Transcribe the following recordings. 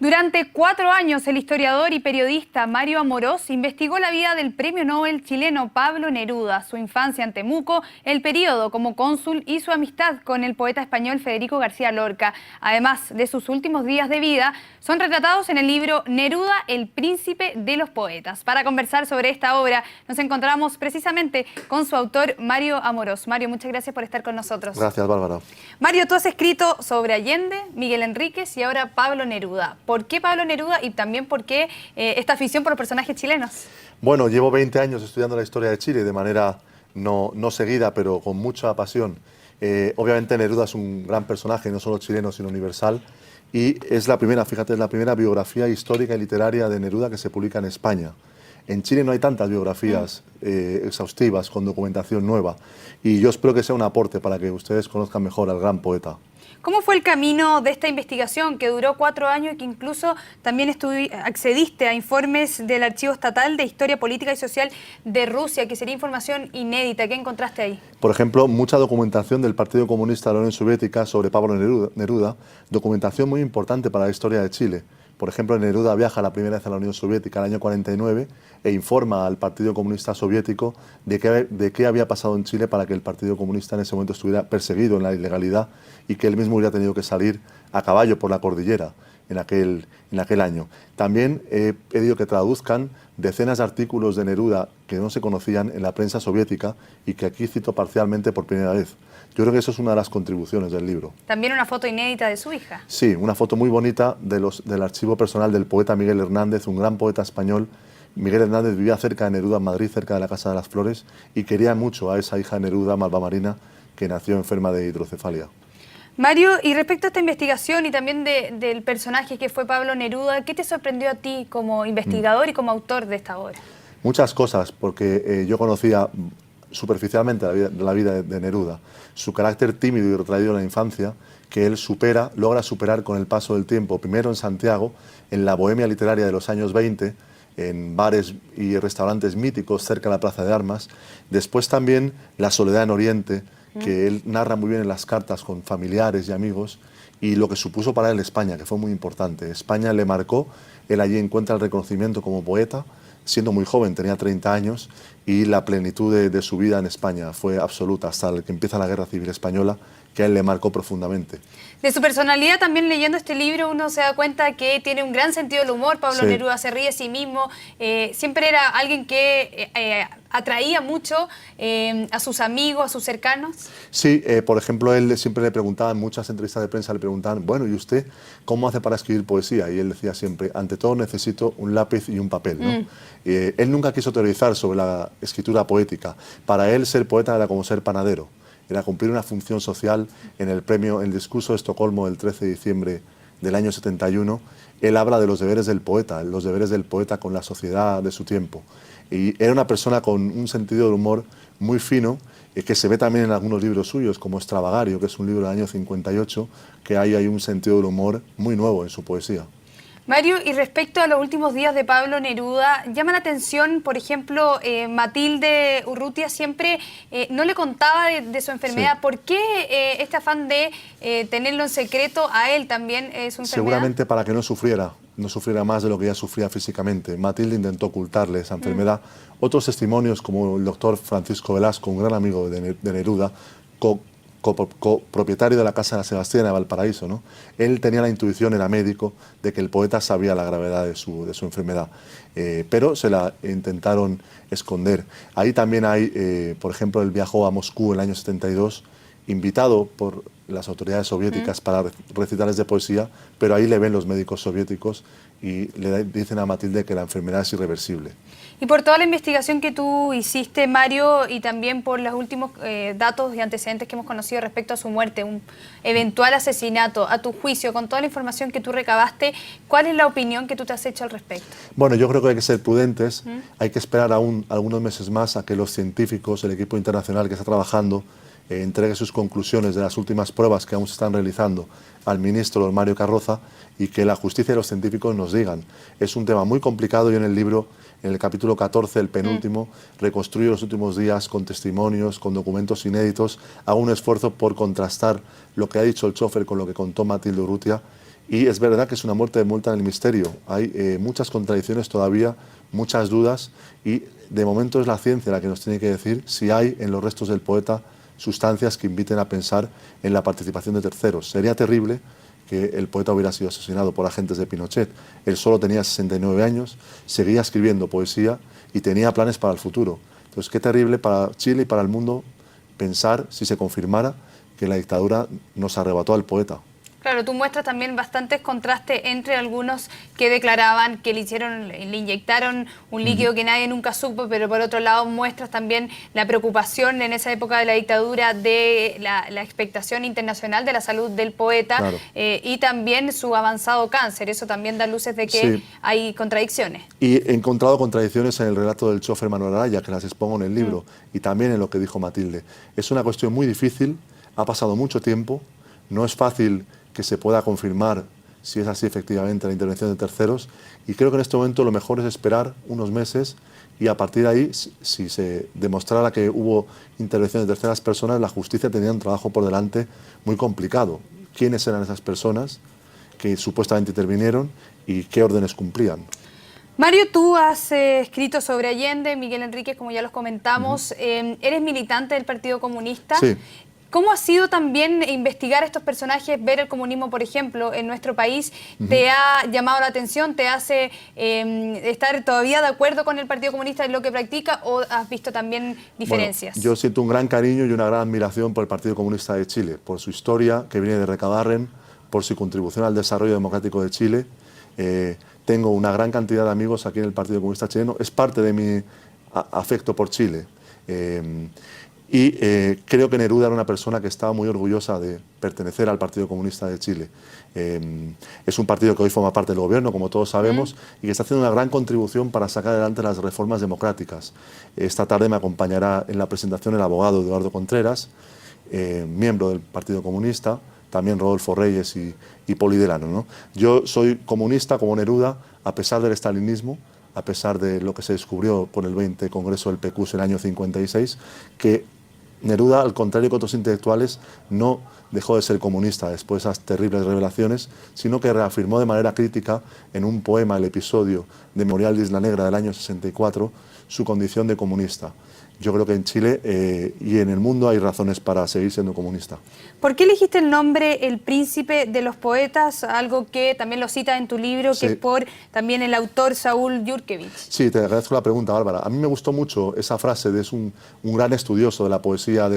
Durante 4 años, el historiador y periodista Mario Amorós investigó la vida del premio Nobel chileno Pablo Neruda, su infancia en Temuco, el periodo como cónsul y su amistad con el poeta español Federico García Lorca. Además de sus últimos días de vida, son retratados en el libro Neruda, el príncipe de los poetas. Para conversar sobre esta obra, nos encontramos precisamente con su autor, Mario Amorós. Mario, muchas gracias por estar con nosotros. Gracias, Bárbara. Mario, tú has escrito sobre Allende, Miguel Enríquez y ahora Pablo Neruda. ¿Por qué Pablo Neruda y también por qué esta afición por los personajes chilenos? Bueno, llevo 20 años estudiando la historia de Chile de manera no seguida, pero con mucha pasión. Obviamente Neruda es un gran personaje, no solo chileno, sino universal. Y es la primera, fíjate, es la primera biografía histórica y literaria de Neruda que se publica en España. En Chile no hay tantas biografías exhaustivas, con documentación nueva. Y yo espero que sea un aporte para que ustedes conozcan mejor al gran poeta. ¿Cómo fue el camino de esta investigación que duró 4 años y que incluso también accediste a informes del Archivo Estatal de Historia Política y Social de Rusia, que sería información inédita? ¿Qué encontraste ahí? Por ejemplo, mucha documentación del Partido Comunista de la Unión Soviética sobre Pablo Neruda, documentación muy importante para la historia de Chile. Por ejemplo, Neruda viaja la primera vez a la Unión Soviética en el año 49 e informa al Partido Comunista Soviético de qué había pasado en Chile para que el Partido Comunista en ese momento estuviera perseguido en la ilegalidad y que él mismo hubiera tenido que salir a caballo por la cordillera en aquel año. También he pedido que traduzcan decenas de artículos de Neruda que no se conocían en la prensa soviética y que aquí cito parcialmente por primera vez. Yo creo que eso es una de las contribuciones del libro. También una foto inédita de su hija. Sí, una foto muy bonita del archivo personal del poeta Miguel Hernández, un gran poeta español. Miguel Hernández vivía cerca de Neruda, en Madrid, cerca de la Casa de las Flores, y quería mucho a esa hija de Neruda, Malva Marina, que nació enferma de hidrocefalia. Mario, y respecto a esta investigación y también del personaje que fue Pablo Neruda, ¿qué te sorprendió a ti como investigador y como autor de esta obra? Muchas cosas, porque yo conocía superficialmente la vida de Neruda, su carácter tímido y retraído en la infancia, que él logra superar con el paso del tiempo, primero en Santiago, en la bohemia literaria de los años 20, en bares y restaurantes míticos cerca de la Plaza de Armas, después también la soledad en Oriente, que él narra muy bien en las cartas con familiares y amigos, y lo que supuso para él España, que fue muy importante. España le marcó, él allí encuentra el reconocimiento como poeta, siendo muy joven, tenía 30 años, y la plenitud de su vida en España fue absoluta hasta que empieza la Guerra Civil Española, que a él le marcó profundamente. De su personalidad, también leyendo este libro, uno se da cuenta que tiene un gran sentido del humor. Pablo Neruda se ríe a sí mismo, siempre era alguien que atraía mucho a sus amigos, a sus cercanos. Sí, por ejemplo, él siempre le preguntaban, en muchas entrevistas de prensa le preguntaban, bueno, ¿y usted cómo hace para escribir poesía? Y él decía siempre, ante todo necesito un lápiz y un papel, ¿no? Él nunca quiso teorizar sobre la escritura poética. Para él ser poeta era como ser panadero, era cumplir una función social. En el discurso de Estocolmo del 13 de diciembre del año 71, él habla de los deberes del poeta con la sociedad de su tiempo. Y era una persona con un sentido del humor muy fino, que se ve también en algunos libros suyos, como Extravagario, que es un libro del año 58, que hay un sentido del humor muy nuevo en su poesía. Mario, y respecto a los últimos días de Pablo Neruda, llama la atención, por ejemplo, Matilde Urrutia siempre no le contaba de su enfermedad. Sí. ¿Por qué este afán de tenerlo en secreto a él también su enfermedad? Seguramente para que no sufriera más de lo que ya sufría físicamente. Matilde intentó ocultarle esa enfermedad. Otros testimonios, como el doctor Francisco Velasco, un gran amigo de Neruda, copropietario de la Casa de la Sebastiana de Valparaíso, ¿no? Él tenía la intuición, era médico, de que el poeta sabía la gravedad de su enfermedad, pero se la intentaron esconder. Ahí también hay, por ejemplo, él viajó a Moscú en el año 72, invitado por las autoridades soviéticas para recitales de poesía, pero ahí le ven los médicos soviéticos y le dicen a Matilde que la enfermedad es irreversible. Y por toda la investigación que tú hiciste, Mario, y también por los últimos datos y antecedentes que hemos conocido respecto a su muerte, un eventual asesinato, a tu juicio, con toda la información que tú recabaste, ¿cuál es la opinión que tú te has hecho al respecto? Bueno, yo creo que hay que ser prudentes, hay que esperar aún algunos meses más a que los científicos, el equipo internacional que está trabajando, entregue sus conclusiones de las últimas pruebas que aún se están realizando al ministro Mario Carroza y que la justicia y los científicos nos digan. Es un tema muy complicado y en el libro, en el capítulo 14, el penúltimo, reconstruyo los últimos días con testimonios, con documentos inéditos, hago un esfuerzo por contrastar lo que ha dicho el chofer con lo que contó Matilde Urrutia Y es verdad que es una muerte envuelta en el misterio. Hay muchas contradicciones todavía, muchas dudas, y de momento es la ciencia la que nos tiene que decir si hay en los restos del poeta sustancias que inviten a pensar en la participación de terceros. Sería terrible que el poeta hubiera sido asesinado por agentes de Pinochet. Él solo tenía 69 años, seguía escribiendo poesía y tenía planes para el futuro. Entonces, qué terrible para Chile y para el mundo pensar, si se confirmara, que la dictadura nos arrebató al poeta. Claro, tú muestras también bastantes contrastes entre algunos que declaraban que le inyectaron un líquido que nadie nunca supo, pero por otro lado muestras también la preocupación en esa época de la dictadura de la expectación internacional de la salud del poeta, claro. Y también su avanzado cáncer. Eso también da luces de que sí. hay contradicciones. Y he encontrado contradicciones en el relato del chofer Manuel Araya, que las expongo en el libro, y también en lo que dijo Matilde. Es una cuestión muy difícil, ha pasado mucho tiempo, no es fácil que se pueda confirmar si es así efectivamente la intervención de terceros, y creo que en este momento lo mejor es esperar unos meses y a partir de ahí, si se demostrara que hubo intervención de terceras personas, la justicia tendría un trabajo por delante muy complicado. ¿Quiénes eran esas personas que supuestamente intervinieron y qué órdenes cumplían? Mario, tú has escrito sobre Allende, Miguel Enríquez, como ya los comentamos. Eres militante del Partido Comunista. Sí. ¿Cómo ha sido también investigar estos personajes, ver el comunismo, por ejemplo, en nuestro país? ¿Te ha llamado la atención? ¿Te hace estar todavía de acuerdo con el Partido Comunista en lo que practica o has visto también diferencias? Bueno, yo siento un gran cariño y una gran admiración por el Partido Comunista de Chile, por su historia, que viene de Recabarren, por su contribución al desarrollo democrático de Chile. Tengo una gran cantidad de amigos aquí en el Partido Comunista chileno, es parte de mi afecto por Chile. Creo que Neruda era una persona que estaba muy orgullosa de pertenecer al Partido Comunista de Chile. Es un partido que hoy forma parte del gobierno, como todos sabemos, y que está haciendo una gran contribución para sacar adelante las reformas democráticas. Esta tarde me acompañará en la presentación el abogado Eduardo Contreras, miembro del Partido Comunista, también Rodolfo Reyes y Poli Delano, ¿no? Yo soy comunista como Neruda, a pesar del estalinismo, a pesar de lo que se descubrió con el 20 Congreso del PQS en el año 56, que Neruda, al contrario que otros intelectuales, no dejó de ser comunista después de esas terribles revelaciones, sino que reafirmó de manera crítica en un poema, el episodio de Memorial de Isla Negra del año 64, su condición de comunista. Yo creo que en Chile y en el mundo hay razones para seguir siendo comunista. ¿Por qué elegiste el nombre El Príncipe de los Poetas? Algo que también lo cita en tu libro, sí, que es por también el autor Saúl Yurkevich. Sí, te agradezco la pregunta, Bárbara. A mí me gustó mucho esa frase, es un gran estudioso de la poesía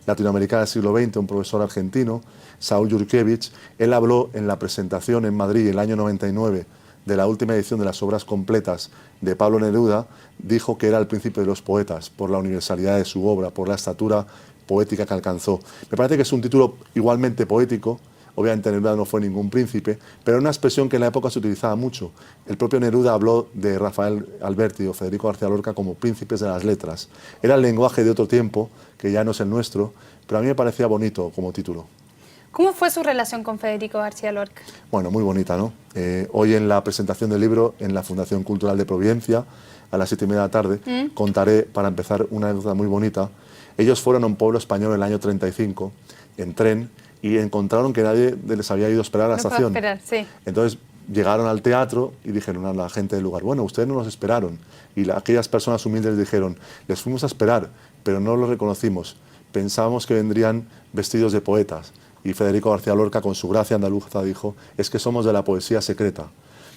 latinoamericana del siglo XX, un profesor argentino, Saúl Yurkevich. Él habló en la presentación en Madrid en el año 99 de la última edición de las obras completas de Pablo Neruda, dijo que era el príncipe de los poetas por la universalidad de su obra, por la estatura poética que alcanzó. Me parece que es un título igualmente poético. Obviamente Neruda no fue ningún príncipe, pero era una expresión que en la época se utilizaba mucho. El propio Neruda habló de Rafael Alberti o Federico García Lorca como príncipes de las letras. Era el lenguaje de otro tiempo, que ya no es el nuestro, pero a mí me parecía bonito como título. ¿Cómo fue su relación con Federico García Lorca? Bueno, muy bonita, ¿no? Hoy en la presentación del libro en la Fundación Cultural de Providencia, a las 7:30 de la tarde, contaré, para empezar, una anécdota muy bonita. Ellos fueron a un pueblo español en el año 35, en tren, y encontraron que nadie les había ido a esperar a la estación. Esperar, sí. Entonces llegaron al teatro y dijeron a la gente del lugar, bueno, ustedes no nos esperaron. Y aquellas personas humildes dijeron, les fuimos a esperar, pero no los reconocimos. Pensábamos que vendrían vestidos de poetas. Y Federico García Lorca, con su gracia andaluza, dijo, es que somos de la poesía secreta.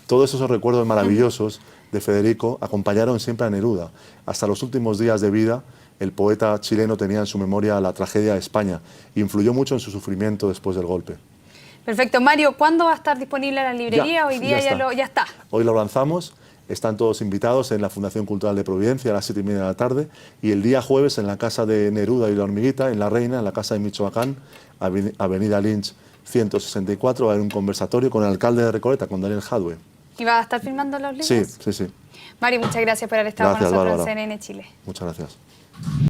Todos esos recuerdos maravillosos de Federico acompañaron siempre a Neruda. Hasta los últimos días de vida, el poeta chileno tenía en su memoria la tragedia de España. Influyó mucho en su sufrimiento después del golpe. Perfecto. Mario, ¿cuándo va a estar disponible la librería? Hoy día ya está. Hoy lo lanzamos. Están todos invitados en la Fundación Cultural de Providencia a las 7:30 de la tarde y el día jueves en la Casa de Neruda y la Hormiguita, en La Reina, en la Casa de Michoacán, Avenida Lynch 164, va a haber un conversatorio con el alcalde de Recoleta, con Daniel Jadwe. ¿Y va a estar filmando los libros? Sí, sí, sí. Mario, muchas gracias por haber estado con nosotros, Bárbara. en CNN Chile. Muchas gracias.